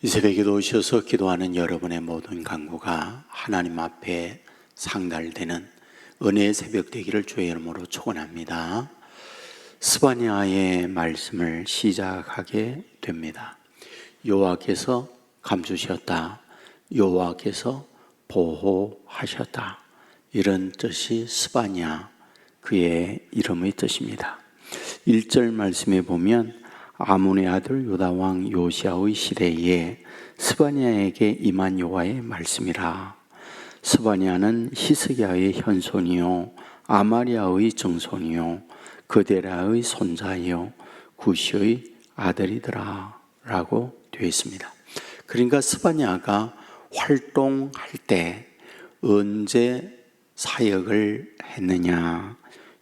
이 새벽에도 오셔서 기도하는 여러분의 모든 간구가 하나님 앞에 상달되는 은혜의 새벽 되기를 주의 이름으로 축원합니다. 스바냐의 말씀을 시작하게 됩니다. 여호와께서 감추셨다, 여호와께서 보호하셨다, 이런 뜻이 스바냐, 그의 이름의 뜻입니다. 1절 말씀에 보면 아몬의 아들 유다 왕 요시야의 시대에 스바냐에게 임한 여호와의 말씀이라. 스바냐는 히스기야의 현손이요 아마리아의 증손이요 그데라의 손자요 구시의 아들이더라 라고 되어 있습니다. 그러니까 스바냐가 활동할 때 언제 사역을 했느냐,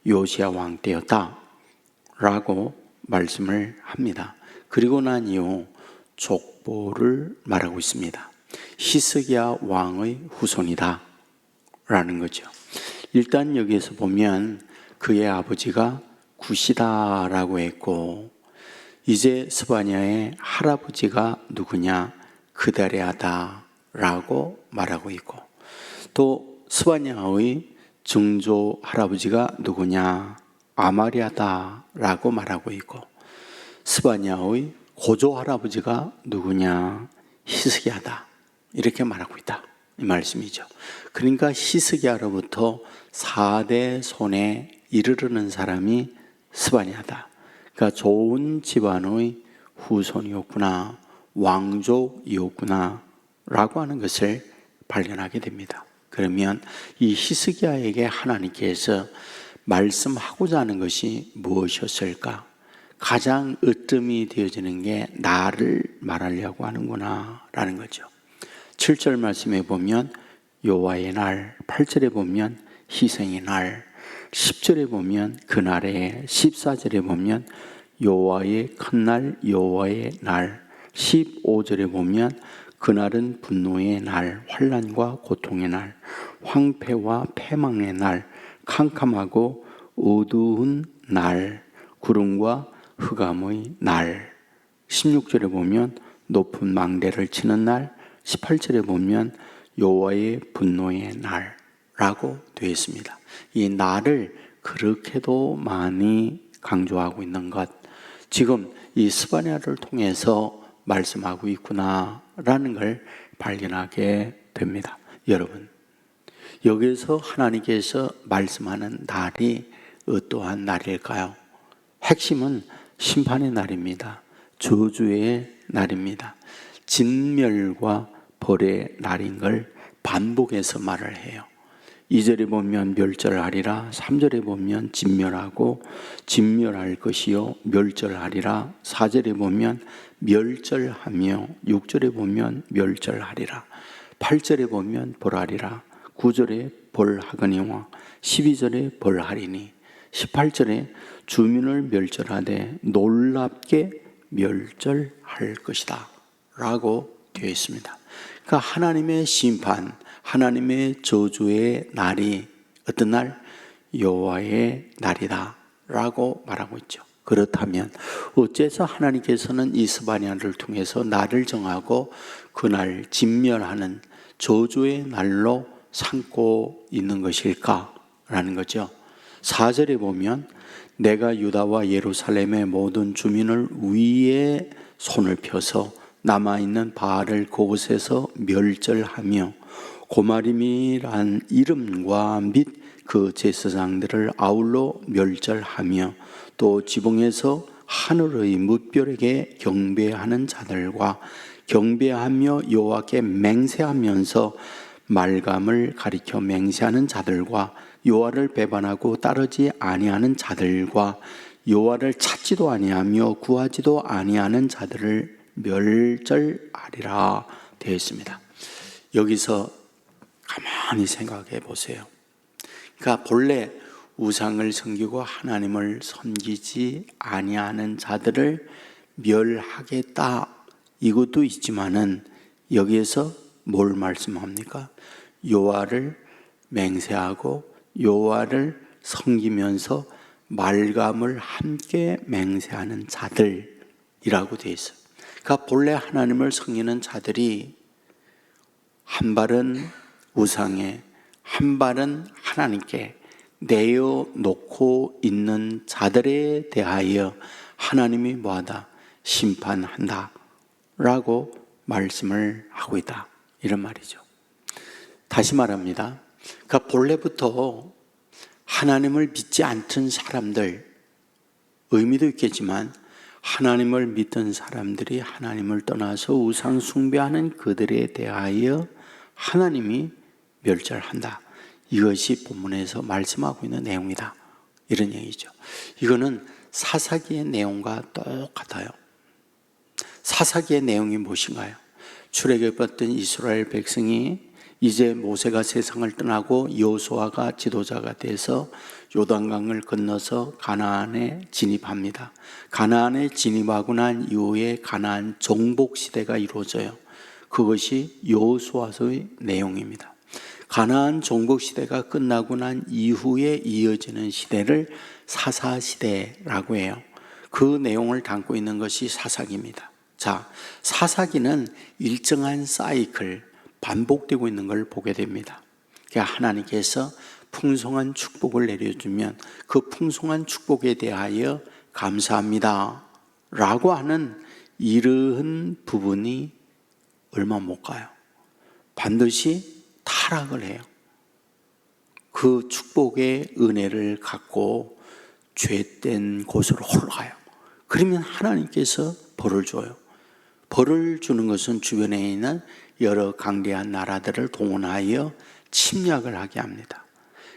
요시야 왕 때였다 라고 말씀을 합니다. 그리고 난 이후 족보를 말하고 있습니다. 히스기야 왕의 후손이다 라는 거죠. 일단 여기에서 보면 그의 아버지가 구시다 라고 했고, 이제 스바냐의 할아버지가 누구냐, 그다레아다 라고 말하고 있고, 또 스바냐의 증조 할아버지가 누구냐, 아마리아다 라고 말하고 있고, 스바냐의 고조 할아버지가 누구냐, 히스기야다 이렇게 말하고 있다, 이 말씀이죠. 그러니까 히스기야로부터 4대 손에 이르르는 사람이 스바냐다. 그러니까 좋은 집안의 후손이었구나, 왕족이었구나 라고 하는 것을 발견하게 됩니다. 그러면 이 히스기야에게 하나님께서 말씀하고자 하는 것이 무엇이었을까? 가장 으뜸이 되어지는 게 나를 말하려고 하는구나 라는 거죠. 7절 말씀에 보면 여호와의 날, 8절에 보면 희생의 날, 10절에 보면 그날에, 14절에 보면 여호와의 큰날, 여호와의 날, 15절에 보면 그날은 분노의 날, 환난과 고통의 날, 황폐와 패망의 날, 캄캄하고 어두운 날, 구름과 흑암의 날, 16절에 보면 높은 망대를 치는 날, 18절에 보면 여호와의 분노의 날라고 되어 있습니다. 이 날을 그렇게도 많이 강조하고 있는 것, 지금 이 스바냐를 통해서 말씀하고 있구나라는 걸 발견하게 됩니다. 여러분, 여기에서 하나님께서 말씀하는 날이 어떠한 날일까요? 핵심은 심판의 날입니다. 저주의 날입니다. 진멸과 벌의 날인 걸 반복해서 말을 해요. 2절에 보면 멸절하리라, 3절에 보면 진멸하고 진멸할 것이요 멸절하리라, 4절에 보면 멸절하며, 6절에 보면 멸절하리라, 8절에 보면 벌하리라, 9절에 벌하거니와 12절에 벌하리니, 18절에 주민을 멸절하되 놀랍게 멸절할 것이다 라고 되어 있습니다. 그러니까 하나님의 심판, 하나님의 저주의 날이 어떤 날? 여호와의 날이다 라고 말하고 있죠. 그렇다면 어째서 하나님께서는 이 스바냐를 통해서 날을 정하고 그날 진멸하는 저주의 날로 삼고 있는 것일까? 라는 거죠. 4절에 보면 내가 유다와 예루살렘의 모든 주민을 위에 손을 펴서 남아있는 바알을 그곳에서 멸절하며 고마림이란 이름과 및 그 제사장들을 아울러 멸절하며 또 지붕에서 하늘의 뭇별에게 경배하는 자들과 경배하며 여호와께 맹세하면서 말감을 가리켜 맹세하는 자들과 여호와를 배반하고 따르지 아니하는 자들과 여호와를 찾지도 아니하며 구하지도 아니하는 자들을 멸절하리라 되어 있습니다. 여기서 가만히 생각해 보세요. 그러니까 본래 우상을 섬기고 하나님을 섬기지 아니하는 자들을 멸하겠다, 이것도 있지만은 여기에서 뭘 말씀합니까? 여호와를 맹세하고 여호와를 섬기면서 말감을 함께 맹세하는 자들이라고 되어 있어요. 그러니까 본래 하나님을 섬기는 자들이 한 발은 우상에, 한 발은 하나님께 내어놓고 있는 자들에 대하여 하나님이 뭐하다? 심판한다 라고 말씀을 하고 있다, 이런 말이죠. 다시 말합니다. 그러니까 본래부터 하나님을 믿지 않던 사람들, 의미도 있겠지만 하나님을 믿던 사람들이 하나님을 떠나서 우상 숭배하는 그들에 대하여 하나님이 멸절한다, 이것이 본문에서 말씀하고 있는 내용이다, 이런 얘기죠. 이거는 사사기의 내용과 똑같아요. 사사기의 내용이 무엇인가요? 출애굽했던 이스라엘 백성이 이제 모세가 세상을 떠나고 여호수아가 지도자가 돼서 요단강을 건너서 가나안에 진입합니다. 가나안에 진입하고 난 이후에 가나안 정복 시대가 이루어져요. 그것이 여호수아서의 내용입니다. 가나안 정복 시대가 끝나고 난 이후에 이어지는 시대를 사사시대라고 해요. 그 내용을 담고 있는 것이 사사기입니다. 자, 사사기는 일정한 사이클, 반복되고 있는 걸 보게 됩니다. 그러니까 하나님께서 풍성한 축복을 내려주면 그 풍성한 축복에 대하여 감사합니다 라고 하는 이러한 부분이 얼마 못 가요. 반드시 타락을 해요. 그 축복의 은혜를 갖고 죄된 곳으로 흘러가요. 그러면 하나님께서 벌을 줘요. 벌을 주는 것은 주변에 있는 여러 강대한 나라들을 동원하여 침략을 하게 합니다.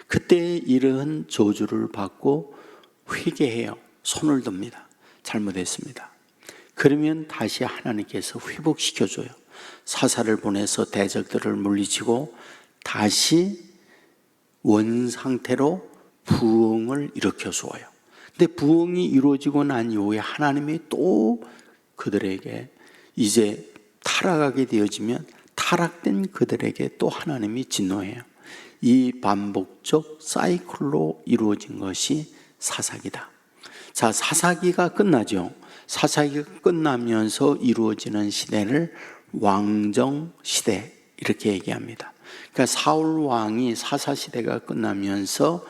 그때 이러한 저주를 받고 회개해요. 손을 듭니다. 잘못했습니다. 그러면 다시 하나님께서 회복시켜줘요. 사사를 보내서 대적들을 물리치고 다시 원상태로 부흥을 일으켜 주어요. 근데 부흥이 이루어지고 난 이후에 하나님이 또 그들에게 이제 타락하게 되어지면 타락된 그들에게 또 하나님이 진노해요. 이 반복적 사이클로 이루어진 것이 사사기다. 자, 사사기가 끝나죠. 사사기가 끝나면서 이루어지는 시대를 왕정시대 이렇게 얘기합니다. 그러니까 사울 왕이 사사시대가 끝나면서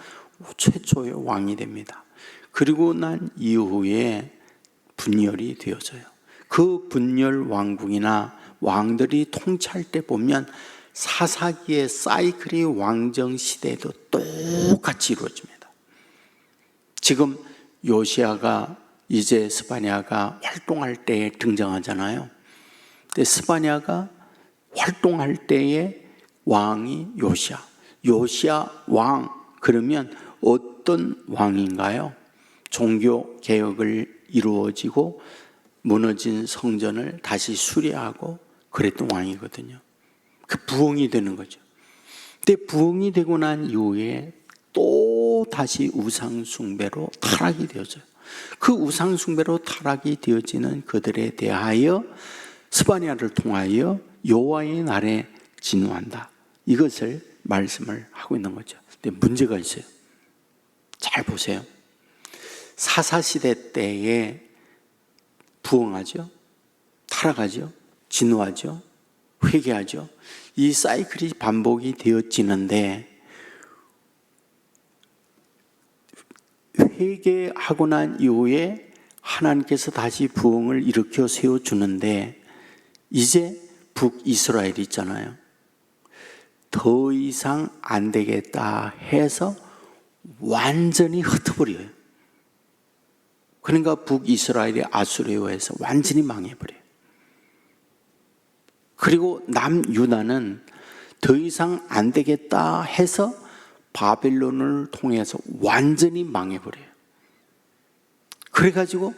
최초의 왕이 됩니다. 그리고 난 이후에 분열이 되어져요. 그 분열 왕국이나 왕들이 통치할 때 보면 사사기의 사이클이 왕정시대에도 똑같이 이루어집니다. 지금 요시아가 이제 스바냐가 활동할 때에 등장하잖아요. 근데 스바냐가 활동할 때의 왕이 요시아. 요시아 왕 그러면 어떤 왕인가요? 종교 개혁을 이루어지고 무너진 성전을 다시 수리하고 그랬던 왕이거든요. 그 부흥이 되는 거죠. 근데 부흥이 되고 난 이후에 또 다시 우상 숭배로 타락이 되어져요. 그 우상 숭배로 타락이 되어지는 그들에 대하여 스바냐를 통하여 여호와의 날에 진노한다. 이것을 말씀을 하고 있는 거죠. 근데 문제가 있어요. 잘 보세요. 사사시대 때에 부흥하죠, 타락하죠, 진노하죠, 회개하죠. 이 사이클이 반복이 되어지는데 회개하고 난 이후에 하나님께서 다시 부흥을 일으켜 세워주는데 이제 북이스라엘 있잖아요. 더 이상 안 되겠다 해서 완전히 흩어버려요. 그러니까 북이스라엘이 아수르에서 완전히 망해버려요. 그리고 남유다는 더 이상 안 되겠다 해서 바벨론을 통해서 완전히 망해버려요. 그래가지고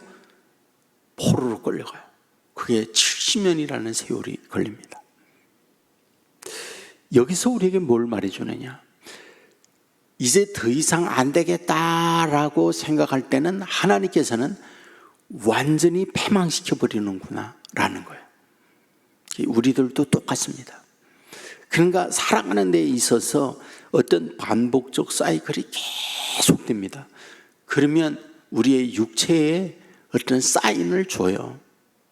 포로로 끌려가요. 그게 70년이라는 세월이 걸립니다. 여기서 우리에게 뭘 말해주느냐? 이제 더 이상 안 되겠다라고 생각할 때는 하나님께서는 완전히 패망시켜버리는구나 라는 거예요. 우리들도 똑같습니다. 그러니까 살아가는 데 있어서 어떤 반복적 사이클이 계속됩니다. 그러면 우리의 육체에 어떤 사인을 줘요.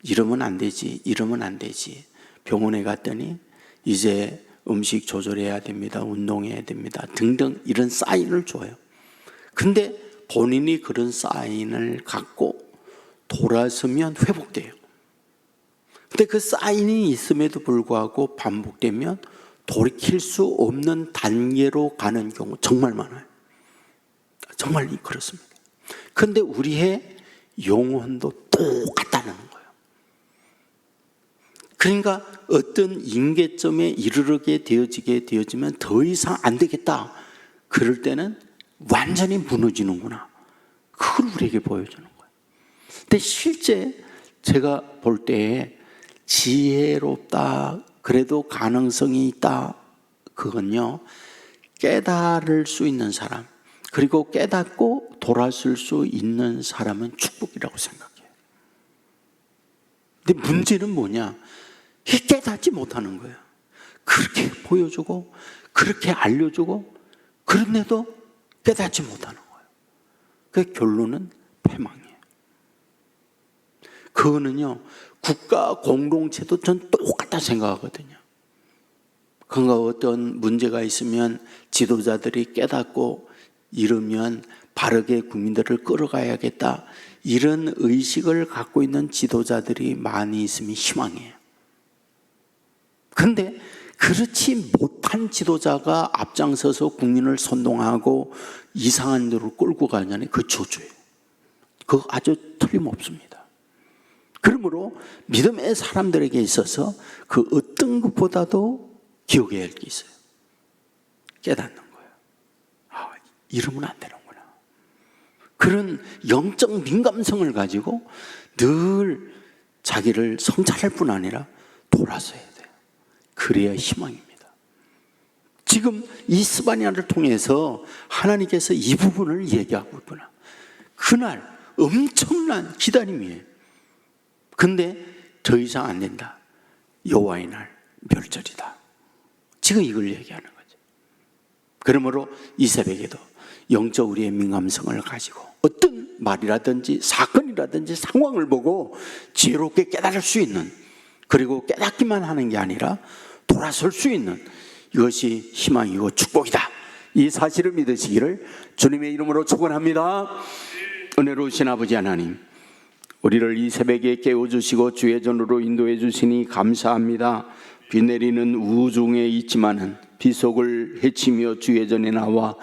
이러면 안 되지, 이러면 안 되지. 병원에 갔더니 이제 음식 조절해야 됩니다, 운동해야 됩니다 등등 이런 사인을 줘요. 근데 본인이 그런 사인을 갖고 돌아서면 회복돼요. 근데 그 사인이 있음에도 불구하고 반복되면 돌이킬 수 없는 단계로 가는 경우 정말 많아요. 정말 그렇습니다. 그런데 우리의 영혼도 똑같다는 거예요. 그러니까 어떤 임계점에 이르게 되어지면 더 이상 안 되겠다. 그럴 때는 완전히 무너지는구나. 그걸 우리에게 보여주는 거예요. 근데 실제 제가 볼 때 지혜롭다, 그래도 가능성이 있다, 그건요, 깨달을 수 있는 사람, 그리고 깨닫고 돌아설 수 있는 사람은 축복이라고 생각해요. 근데 문제는 뭐냐? 깨닫지 못하는 거예요. 그렇게 보여주고 그렇게 알려주고 그런데도 깨닫지 못하는 거예요. 그 결론은 패망이에요. 그거는요, 국가 공동체도 전 똑같다 생각하거든요. 그러니까 어떤 문제가 있으면 지도자들이 깨닫고 이러면 바르게 국민들을 끌어가야겠다, 이런 의식을 갖고 있는 지도자들이 많이 있으면 희망이에요. 그런데 그렇지 못한 지도자가 앞장서서 국민을 선동하고 이상한 데로 끌고 가냐니 그 저주예요. 그거 아주 틀림없습니다. 그러므로 믿음의 사람들에게 있어서 그 어떤 것보다도 기억해야 할 게 있어요. 깨닫는 거예요. 아, 이러면 안 되는구나. 그런 영적 민감성을 가지고 늘 자기를 성찰할 뿐 아니라 돌아서야 돼요. 그래야 희망입니다. 지금 이 스바냐를 통해서 하나님께서 이 부분을 얘기하고 있구나. 그날 엄청난 기다림이에요. 근데 더 이상 안 된다. 여호와의 날 멸절이다. 지금 이걸 얘기하는 거죠. 그러므로 이 새벽에도 영적 우리의 민감성을 가지고 어떤 말이라든지 사건이라든지 상황을 보고 지혜롭게 깨달을 수 있는, 그리고 깨닫기만 하는 게 아니라 돌아설 수 있는, 이것이 희망이고 축복이다. 이 사실을 믿으시기를 주님의 이름으로 축원합니다. 은혜로우신 아버지 하나님, 우리를 이 새벽에 깨워주시고 주의 전으로 인도해 주시니 감사합니다. 비 내리는 우중에 있지만은 비 속을 헤치며 주의 전에 나와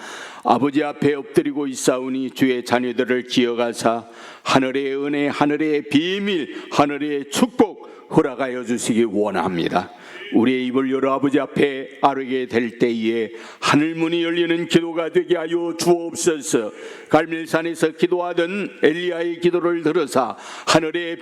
아버지 앞에 엎드리고 있사오니 주의 자녀들을 기억하사 하늘의 은혜, 하늘의 비밀, 하늘의 축복 허락하여 주시기 원합니다. 우리의 입을 열어 아버지 앞에 아뢰게 될 때에 하늘문이 열리는 기도가 되게 하여 주옵소서. 갈멜산에서 기도하던 엘리야의 기도를 들으사 하늘에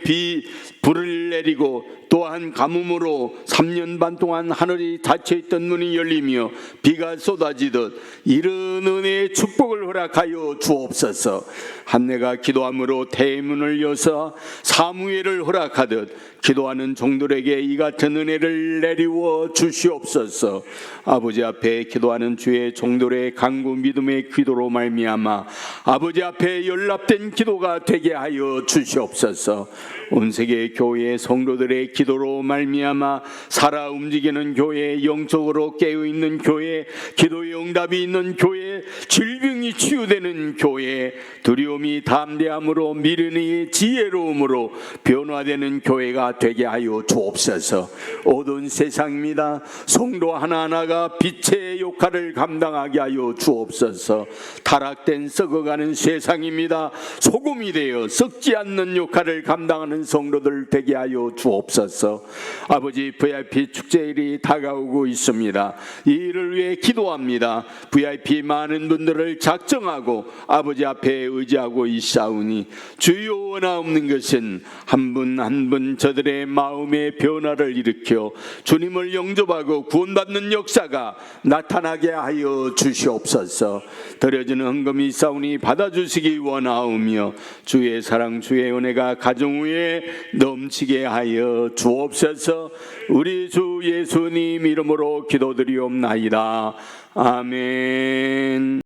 불을 내리고 또한 가뭄으로 3년 반 동안 하늘이 닫혀있던 문이 열리며 비가 쏟아지듯 이런 은혜의 축복을 허락하여 주옵소서. 한내가 기도함으로 대문을 여서 사무엘을 허락하듯 기도하는 종들에게 이 같은 은혜를 내리워 주시옵소서. 아버지 앞에 기도하는 주의 종들의 간구 믿음의 기도로 말미암아 아버지 앞에 연락된 기도가 되게 하여 주시옵소서. 온 세계 교회 성도들의 기도로 말미암아 살아 움직이는 교회, 영적으로 깨어있는 교회, 기도의 응답이 있는 교회, 질병이 치유되는 교회, 두려움이 담대함으로 미련이 지혜로움으로 변화되는 교회가 되게 하여 주옵소서. 어두운 세상입니다. 성도 하나하나가 빛의 역할을 감당하게 하여 주옵소서. 타락된 썩어가는 세상입니다. 소금이 되어 썩지 않는 역할을 감당하는 성도들 되게 하여 주옵소서. 아버지, VIP 축제일이 다가오고 있습니다. 이 일을 위해 기도합니다. VIP 많은 분들을 작정하고 아버지 앞에 의지하고 있사오니 주여, 원하옵는 것은 한 분 한 분 저들의 마음의 변화를 일으켜 주님을 영접하고 구원받는 역사가 나타나게 하여 주시옵소서. 드려지는 헌금이 있사오니 받아주시기 원하오며 주의 사랑, 주의 은혜가 가정 위에 넘치게 하여 주옵소서. 우리 주 예수님 이름으로 기도드리옵나이다. 아멘.